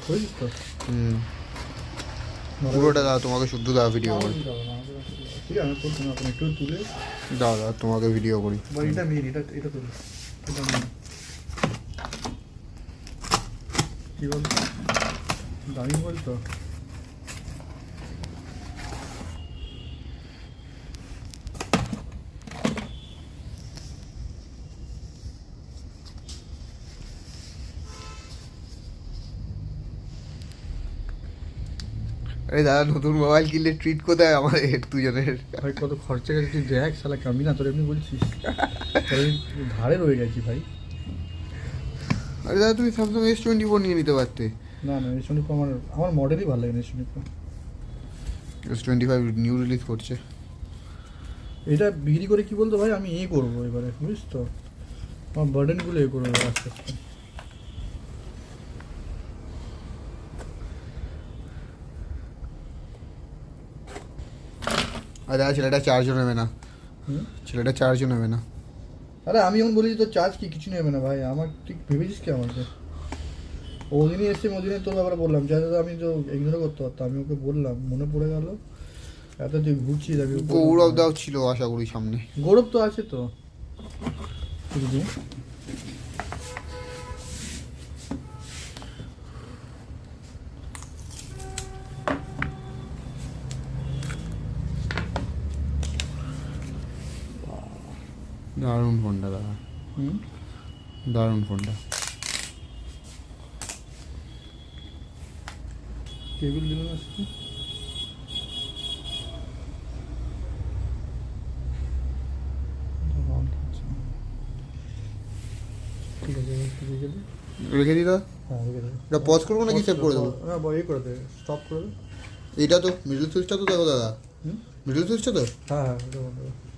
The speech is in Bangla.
বুঝছিস তো? পুরোটা দাও, তোমাকে শুদ্ধ দাও ভিডিও করি। ঠিক আছে, আমি করছি না, আপনি একটু তুলে দাও দাও, তোমাকে ভিডিও করি। এটা মেন, এটা তুলে, এটা মেন। কী বলতো, দামি বলতো। আরে দাদা, নতুন মোবাইল কিনলে ট্রিট কোথায় আমাদের দুজনের? ভাই কত খরচা গেছে তুই দেখ, শালা কামি না তোর এমনি বলছিস? আমি ধারে রয়ে গেছি ভাই। আরে দাদা, তুমি স্যামসাং S24 নিয়ে নিতে পারতে। না না, S24 আমার মডেলই ভালো লাগে না। S24 S25 নিউ রিলিজ করছে। এটা বিক্রি করে কি বলতো ভাই, আমি করবো এবারে, বুঝিস তো, আমার বার্ডেনগুলো করবো আস্তে আস্তে। আর দাদা, ছেলেটা চার্জও নেবে না। ছেলেটা চার্জও নেবে না। আরে আমি যখন বলেছি তোর চার্জ কি কিছু নেবে না ভাই, আমার তুই ভেবেছিস কি আমাকে? ওদিনই এসে ওদিনে তোর ব্যাপারে বললাম, যাতে আমি তো ইগনোর করতে পারতাম, আমি ওকে বললাম, মনে পড়ে গেল। এত তুই ঘুরছিস আমি। গৌরব দাও ছিল আশা করি সামনে। গৌরব তো আছে তো। দারুণ ফোনটা দাদা, দারুণ ফোনটা। কেবিল দিল না আজকে? ঠিক আছে, রেখে দিই দাদা। হ্যাঁ রেখে দে। এটা পজ করবো নাকি সেভ করে দেবো? হ্যাঁ এ করে দে, স্টপ করে দে। এইটা তো মিডল সুইচটা তো দেখো দাদা, মিডল সুইচটা তো। হ্যাঁ হ্যাঁ,